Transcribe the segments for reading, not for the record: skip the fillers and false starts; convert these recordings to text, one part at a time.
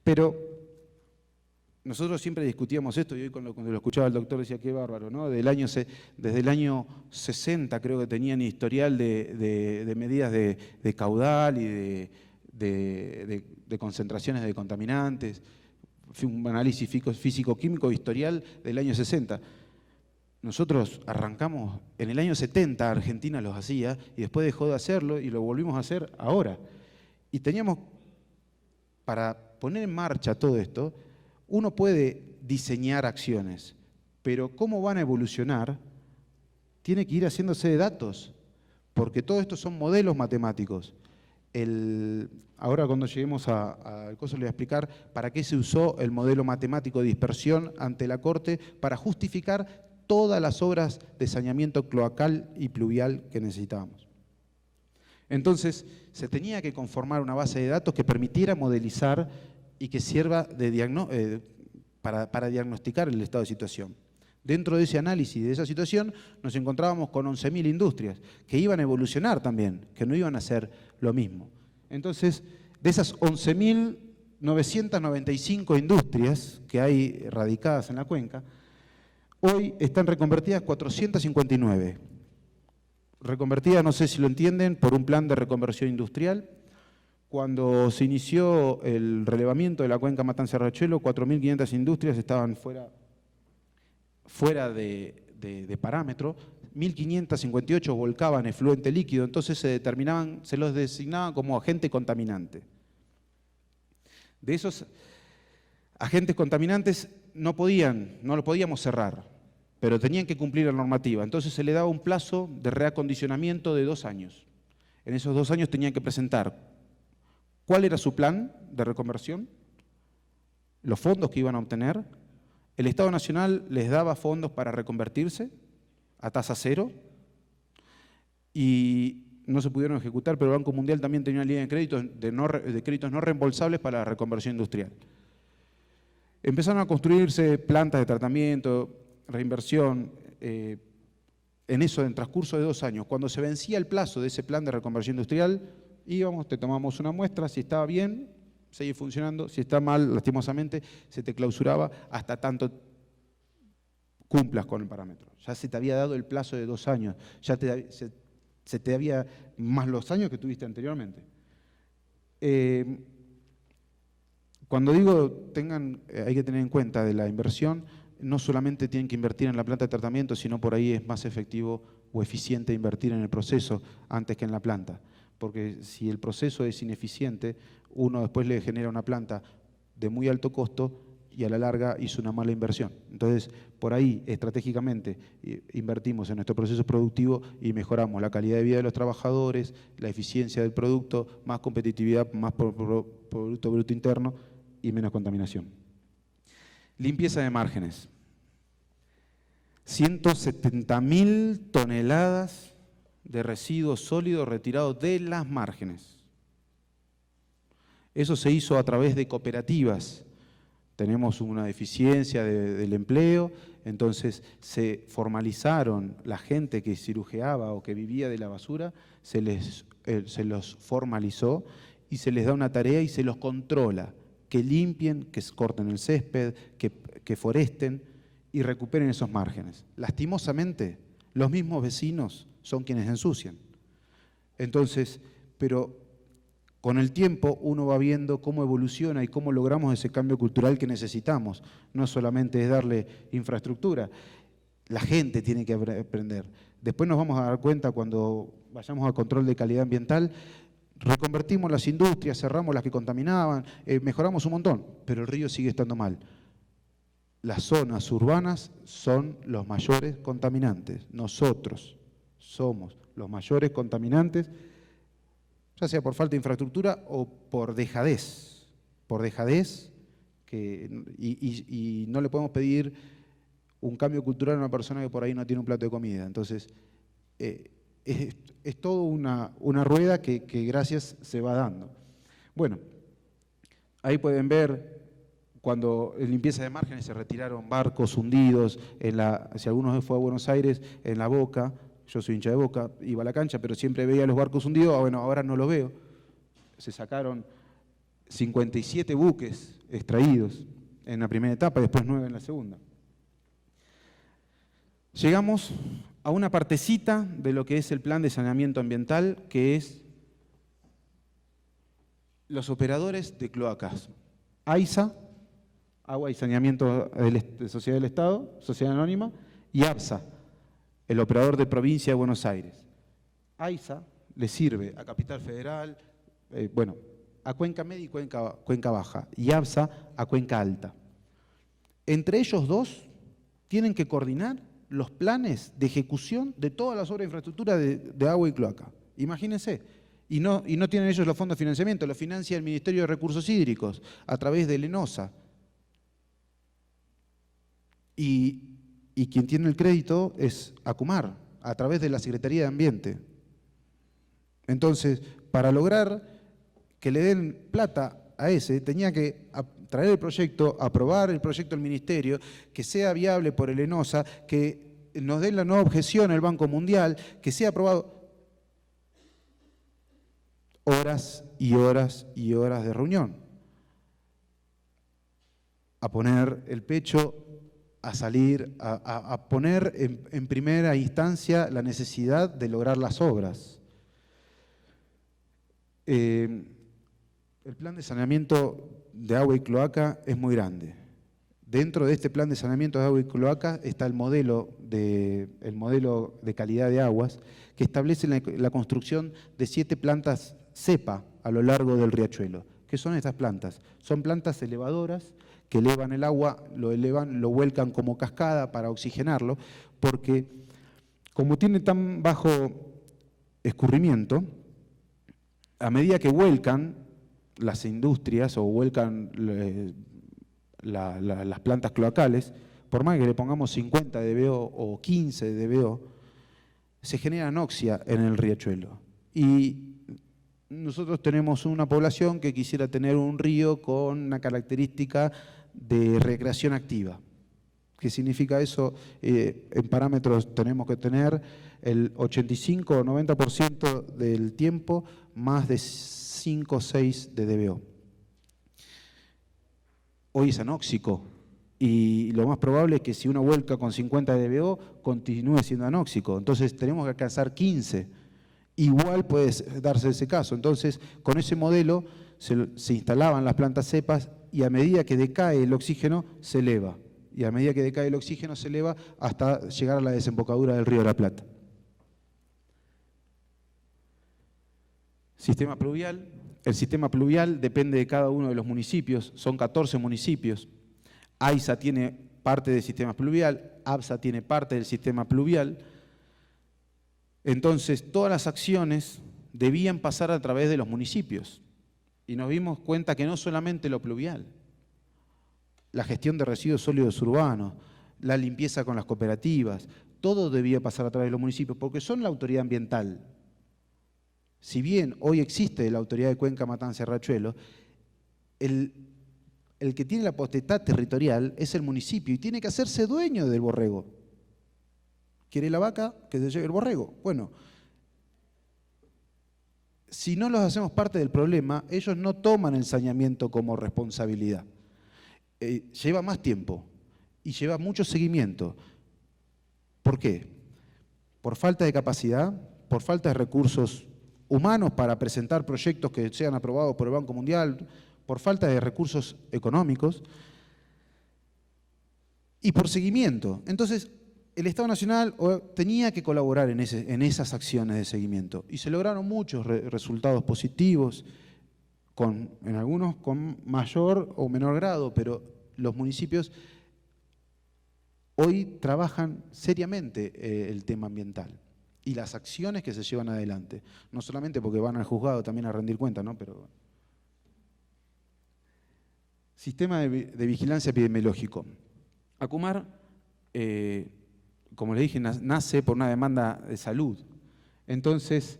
Pero nosotros siempre discutíamos esto, y hoy cuando lo escuchaba el doctor decía, qué bárbaro, ¿no? Desde el año 60 creo que tenían historial de medidas de caudal y de concentraciones de contaminantes, un análisis físico-químico historial del año 60. Nosotros arrancamos en el año 70, Argentina los hacía, y después dejó de hacerlo y lo volvimos a hacer ahora. Y teníamos, para poner en marcha todo esto, uno puede diseñar acciones, pero cómo van a evolucionar tiene que ir haciéndose de datos, porque todo esto son modelos matemáticos. Ahora cuando lleguemos al coso les voy a explicar para qué se usó el modelo matemático de dispersión ante la Corte para justificar todas las obras de saneamiento cloacal y pluvial que necesitábamos. Entonces, se tenía que conformar una base de datos que permitiera modelizar y que sirva para diagnosticar el estado de situación. Dentro de ese análisis de esa situación nos encontrábamos con 11.000 industrias que iban a evolucionar también, que no iban a hacer lo mismo. Entonces, de esas 11.995 industrias que hay radicadas en la cuenca, hoy están reconvertidas 459. Reconvertidas, no sé si lo entienden, por un plan de reconversión industrial. Cuando se inició el relevamiento de la cuenca Matanza-Riachuelo, 4.500 industrias estaban fuera de parámetro, 1.558 volcaban efluente líquido, entonces se los designaban como agente contaminante. De esos agentes contaminantes no lo podíamos cerrar, pero tenían que cumplir la normativa. Entonces se le daba un plazo de reacondicionamiento de 2 años. En esos 2 años tenían que presentar cuál era su plan de reconversión, los fondos que iban a obtener. El Estado Nacional les daba fondos para reconvertirse a tasa cero y no se pudieron ejecutar, pero el Banco Mundial también tenía una línea de créditos de créditos no reembolsables para la reconversión industrial. Empezaron a construirse plantas de tratamiento, reinversión, en el transcurso de 2 años. Cuando se vencía el plazo de ese plan de reconversión industrial, íbamos, te tomamos una muestra, si estaba bien, seguía funcionando, si está mal, lastimosamente, se te clausuraba hasta tanto cumplas con el parámetro. Ya se te había dado el plazo de 2 años, ya se te había, más los años que tuviste anteriormente. Cuando digo hay que tener en cuenta de la inversión, no solamente tienen que invertir en la planta de tratamiento, sino por ahí es más efectivo o eficiente invertir en el proceso antes que en la planta. Porque si el proceso es ineficiente, uno después le genera una planta de muy alto costo y a la larga hizo una mala inversión. Entonces, por ahí, estratégicamente, invertimos en nuestro proceso productivo y mejoramos la calidad de vida de los trabajadores, la eficiencia del producto, más competitividad, más Producto Bruto Interno y menos contaminación. Limpieza de márgenes. 170.000 toneladas de residuos sólidos retirados de las márgenes. Eso se hizo a través de cooperativas. Tenemos una deficiencia del empleo, entonces se formalizaron la gente que cirujeaba o que vivía de la basura, se los formalizó y se les da una tarea y se los controla, que limpien, que corten el césped, que foresten y recuperen esos márgenes. Lastimosamente, los mismos vecinos son quienes ensucian. Entonces, pero con el tiempo uno va viendo cómo evoluciona y cómo logramos ese cambio cultural que necesitamos. No solamente es darle infraestructura, la gente tiene que aprender. Después nos vamos a dar cuenta cuando vayamos al control de calidad ambiental, reconvertimos las industrias, cerramos las que contaminaban, mejoramos un montón, pero el río sigue estando mal. Las zonas urbanas son los mayores contaminantes. Nosotros somos los mayores contaminantes, ya sea por falta de infraestructura o por dejadez. Y no le podemos pedir un cambio cultural a una persona que por ahí no tiene un plato de comida. Entonces, es toda una rueda que gracias se va dando. Bueno, ahí pueden ver cuando en limpieza de márgenes se retiraron barcos hundidos, si alguno fue a Buenos Aires, en La Boca. Yo soy hincha de Boca, iba a la cancha, pero siempre veía los barcos hundidos, bueno, ahora no los veo. Se sacaron 57 buques extraídos en la primera etapa y después 9 en la segunda. Llegamos a una partecita de lo que es el plan de saneamiento ambiental, que es los operadores de cloacas. AISA, Agua y Saneamiento de Sociedad del Estado, Sociedad Anónima, y ABSA, el operador de Provincia de Buenos Aires. AISA le sirve a Capital Federal, a Cuenca Media y Cuenca Baja, y ABSA a Cuenca Alta. Entre ellos dos tienen que coordinar los planes de ejecución de todas las obras de infraestructura de agua y cloaca. Imagínense. Y no tienen ellos los fondos de financiamiento, lo financia el Ministerio de Recursos Hídricos a través del ENOSA. Y quien tiene el crédito es ACUMAR, a través de la Secretaría de Ambiente. Entonces, para lograr que le den plata a ese, tenía que traer el proyecto, aprobar el proyecto del Ministerio, que sea viable por el ENOSA, que nos den la nueva objeción al Banco Mundial, que sea aprobado. Horas y horas y horas de reunión. A poner el pecho, a salir, a poner en primera instancia la necesidad de lograr las obras. El plan de saneamiento de agua y cloaca es muy grande. Dentro de este plan de saneamiento de agua y cloaca está el modelo de calidad de aguas, que establece la construcción de 7 plantas cepa a lo largo del riachuelo. ¿Qué son estas plantas? Son plantas elevadoras que elevan el agua, lo vuelcan como cascada para oxigenarlo, porque como tiene tan bajo escurrimiento, a medida que vuelcan las industrias o vuelcan las plantas cloacales, por más que le pongamos 50 dBO o 15 dBO, se genera anoxia en el riachuelo. Y nosotros tenemos una población que quisiera tener un río con una característica de recreación activa. ¿Qué significa eso? En parámetros tenemos que tener el 85 o 90% del tiempo más de 5 o 6 de dBO. Hoy es anóxico y lo más probable es que si uno vuelca con 50 dBO continúe siendo anóxico. Entonces tenemos que alcanzar 15. Igual puede darse ese caso. Entonces, con ese modelo se instalaban las plantas cepas y a medida que decae el oxígeno, se eleva. Y a medida que decae el oxígeno, se eleva hasta llegar a la desembocadura del Río de la Plata. Sistema pluvial. El sistema pluvial depende de cada uno de los municipios. Son 14 municipios. AISA tiene parte del sistema pluvial, ABSA tiene parte del sistema pluvial. Entonces, todas las acciones debían pasar a través de los municipios. Y nos dimos cuenta que no solamente lo pluvial, la gestión de residuos sólidos urbanos, la limpieza con las cooperativas, todo debía pasar a través de los municipios, porque son la autoridad ambiental. Si bien hoy existe la autoridad de Cuenca, Matanza y Riachuelo, el que tiene la potestad territorial es el municipio y tiene que hacerse dueño del borrego. ¿Quiere la vaca? Que se lleve el borrego. Bueno, si no los hacemos parte del problema, ellos no toman el saneamiento como responsabilidad. Lleva más tiempo y lleva mucho seguimiento. ¿Por qué? Por falta de capacidad, por falta de recursos humanos para presentar proyectos que sean aprobados por el Banco Mundial, por falta de recursos económicos y por seguimiento. Entonces, el Estado Nacional tenía que colaborar en esas acciones de seguimiento y se lograron muchos resultados positivos, en algunos con mayor o menor grado, pero los municipios hoy trabajan seriamente el tema ambiental y las acciones que se llevan adelante, no solamente porque van al juzgado también a rendir cuenta, ¿no? Pero sistema de vigilancia epidemiológico. ACUMAR, como le dije, nace por una demanda de salud. Entonces,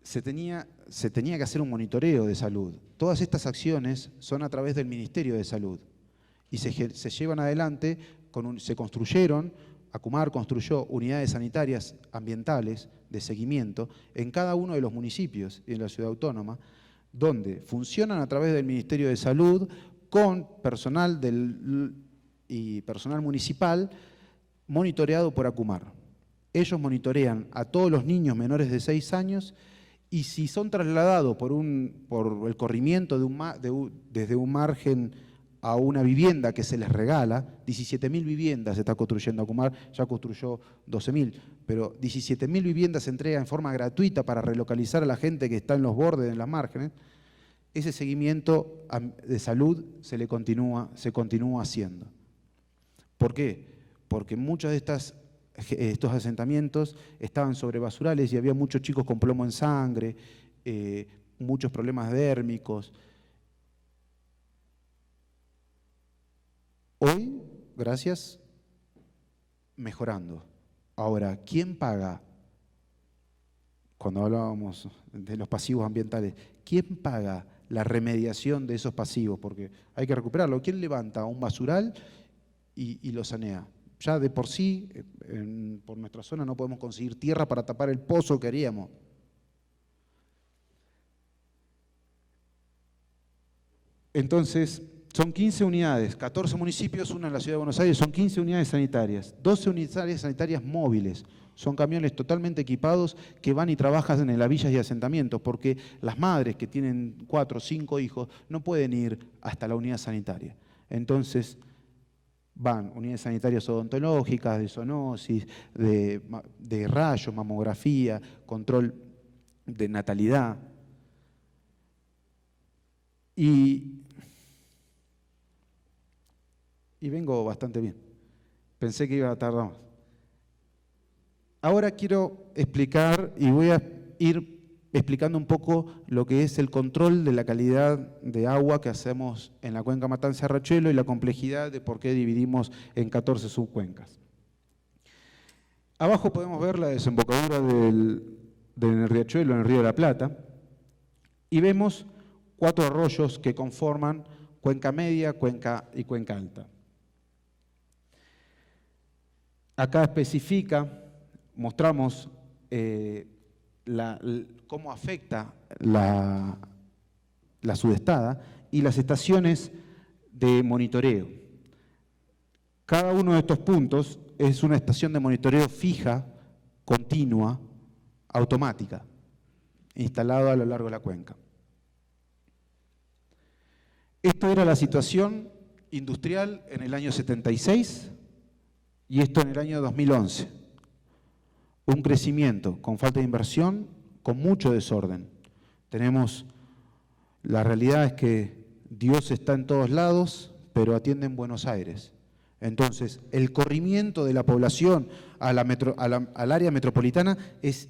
se tenía que hacer un monitoreo de salud. Todas estas acciones son a través del Ministerio de Salud y se llevan adelante, se construyeron, ACUMAR construyó unidades sanitarias ambientales de seguimiento en cada uno de los municipios y en la ciudad autónoma, donde funcionan a través del Ministerio de Salud con personal y personal municipal monitoreado por ACUMAR. Ellos monitorean a todos los niños menores de 6 años y si son trasladados por el corrimiento desde un margen a una vivienda que se les regala, 17.000 viviendas se está construyendo ACUMAR, ya construyó 12.000, pero 17.000 viviendas se entregan en forma gratuita para relocalizar a la gente que está en los bordes, en las márgenes. Ese seguimiento de salud se continúa haciendo. ¿Por qué? Porque muchos de estos asentamientos estaban sobre basurales y había muchos chicos con plomo en sangre, muchos problemas dérmicos. Hoy, gracias, mejorando. Ahora, ¿quién paga? Cuando hablábamos de los pasivos ambientales, ¿quién paga la remediación de esos pasivos? Porque hay que recuperarlo. ¿Quién levanta un basural y lo sanea? Ya de por sí, por nuestra zona no podemos conseguir tierra para tapar el pozo que haríamos. Entonces, son 15 unidades, 14 municipios, una en la Ciudad de Buenos Aires, son 15 unidades sanitarias, 12 unidades sanitarias móviles. Son camiones totalmente equipados que van y trabajan en las villas y asentamientos, porque las madres que tienen 4 o 5 hijos no pueden ir hasta la unidad sanitaria. Entonces, van unidades sanitarias odontológicas, de zoonosis, de rayos, mamografía, control de natalidad. Y vengo bastante bien. Pensé que iba a tardar más. Ahora quiero explicar y voy a ir explicando un poco lo que es el control de la calidad de agua que hacemos en la cuenca Matanza-Riachuelo y la complejidad de por qué dividimos en 14 subcuencas. Abajo podemos ver la desembocadura del Riachuelo en el Río de la Plata y vemos 4 arroyos que conforman cuenca media, cuenca y cuenca alta. Acá mostramos cómo afecta la sudestada y las estaciones de monitoreo. Cada uno de estos puntos es una estación de monitoreo fija, continua, automática, instalada a lo largo de la cuenca. Esto era la situación industrial en el año 76 y esto en el año 2011. Un crecimiento con falta de inversión, con mucho desorden. La realidad es que Dios está en todos lados, pero atiende en Buenos Aires. Entonces, el corrimiento de la población al área metropolitana es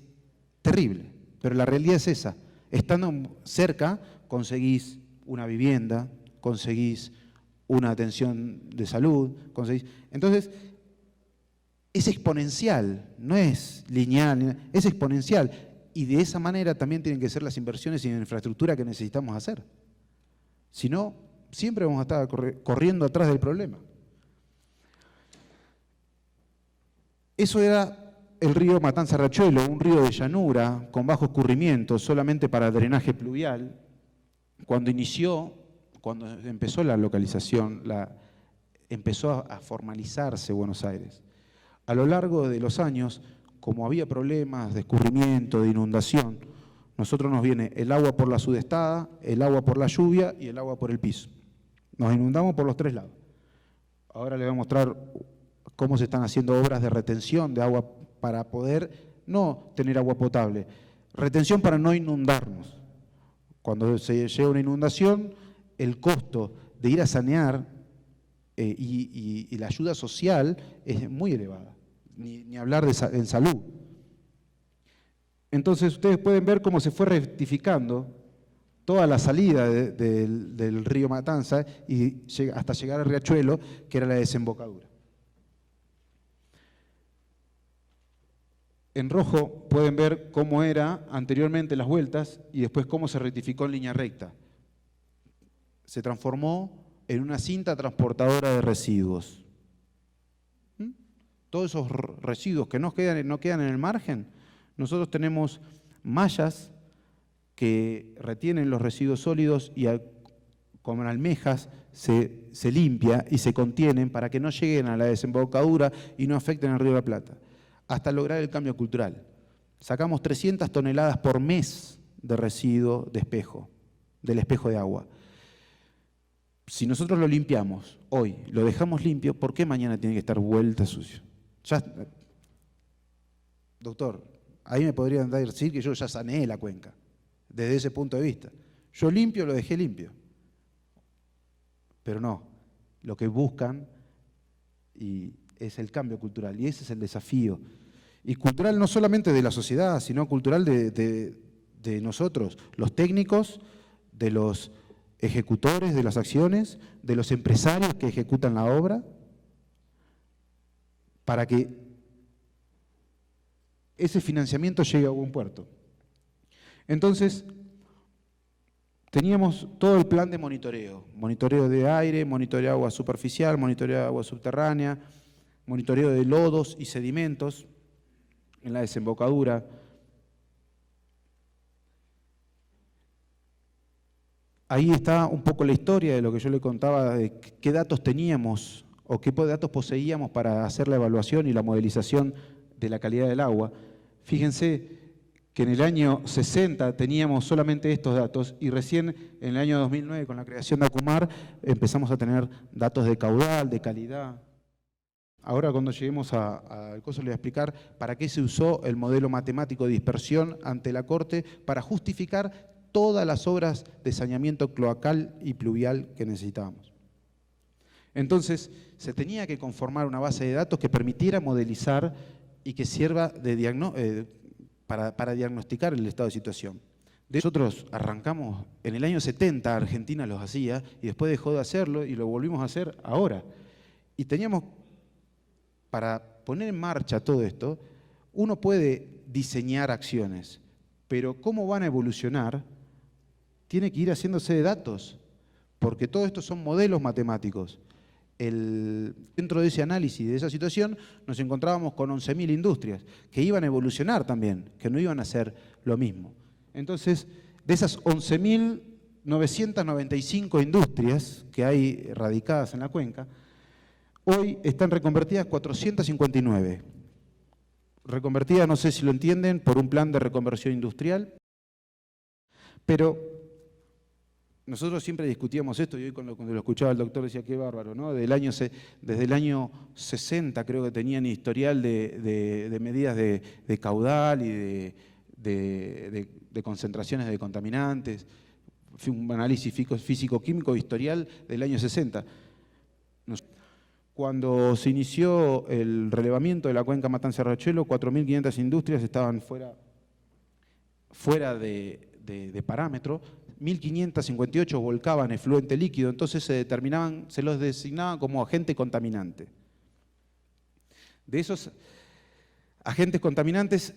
terrible, pero la realidad es esa. Estando cerca, conseguís una vivienda, conseguís una atención de salud, Entonces, es exponencial, no es lineal, es exponencial. Y de esa manera también tienen que ser las inversiones en infraestructura que necesitamos hacer. Si no, siempre vamos a estar corriendo atrás del problema. Eso era el río Matanza-Riachuelo, un río de llanura con bajo escurrimiento, solamente para drenaje pluvial. Cuando empezó la localización, empezó a formalizarse Buenos Aires. A lo largo de los años, como había problemas de escurrimiento, de inundación, nosotros nos viene el agua por la sudestada, el agua por la lluvia y el agua por el piso. Nos inundamos por los 3 lados. Ahora les voy a mostrar cómo se están haciendo obras de retención de agua para poder no tener agua potable. Retención para no inundarnos. Cuando se llega una inundación, el costo de ir a sanear y la ayuda social es muy elevada. Ni hablar en salud. Entonces ustedes pueden ver cómo se fue rectificando toda la salida del río Matanza y hasta llegar al Riachuelo, que era la desembocadura. En rojo pueden ver cómo era anteriormente las vueltas y después cómo se rectificó en línea recta. Se transformó en una cinta transportadora de residuos. Todos esos residuos que no quedan en el margen, nosotros tenemos mallas que retienen los residuos sólidos y como en almejas se limpia y se contienen para que no lleguen a la desembocadura y no afecten al Río de la Plata, hasta lograr el cambio cultural. Sacamos 300 toneladas por mes de residuo de espejo, del espejo de agua. Si nosotros lo limpiamos hoy, lo dejamos limpio, ¿por qué mañana tiene que estar vuelta sucio? Doctor, ahí me podrían decir que yo ya saneé la cuenca, desde ese punto de vista. Yo limpio, lo dejé limpio. Pero no, lo que buscan es el cambio cultural, y ese es el desafío. Y cultural no solamente de la sociedad, sino cultural de nosotros, los técnicos, de los ejecutores de las acciones, de los empresarios que ejecutan la obra, para que ese financiamiento llegue a buen puerto. Entonces, teníamos todo el plan de monitoreo de aire, monitoreo de agua superficial, monitoreo de agua subterránea, monitoreo de lodos y sedimentos en la desembocadura. Ahí está un poco la historia de lo que yo le contaba, de qué datos teníamos o qué datos poseíamos para hacer la evaluación y la modelización de la calidad del agua. Fíjense que en el año 60 teníamos solamente estos datos y recién en el año 2009, con la creación de ACUMAR, empezamos a tener datos de caudal, de calidad. Ahora cuando lleguemos al coso les voy a explicar para qué se usó el modelo matemático de dispersión ante la Corte para justificar todas las obras de saneamiento cloacal y pluvial que necesitábamos. Entonces, se tenía que conformar una base de datos que permitiera modelizar y que sirva para diagnosticar el estado de situación. Nosotros arrancamos en el año 70, Argentina los hacía, y después dejó de hacerlo y lo volvimos a hacer ahora. Y teníamos, para poner en marcha todo esto, uno puede diseñar acciones, pero cómo van a evolucionar tiene que ir haciéndose de datos, porque todo esto son modelos matemáticos. Dentro de ese análisis, de esa situación, nos encontrábamos con 11.000 industrias que iban a evolucionar también, que no iban a hacer lo mismo. Entonces, de esas 11.995 industrias que hay radicadas en la cuenca, hoy están reconvertidas 459. Reconvertidas, no sé si lo entienden, por un plan de reconversión industrial, pero nosotros siempre discutíamos esto, y hoy cuando lo escuchaba el doctor decía, qué bárbaro, ¿no? Desde el año 60 creo que tenían historial de medidas de caudal y de concentraciones de contaminantes, un análisis físico-químico historial del año 60. Cuando se inició el relevamiento de la cuenca Matanza-Riachuelo, 4.500 industrias estaban fuera de parámetro, 1.558 volcaban efluente líquido, entonces se los designaban como agente contaminante. De esos agentes contaminantes,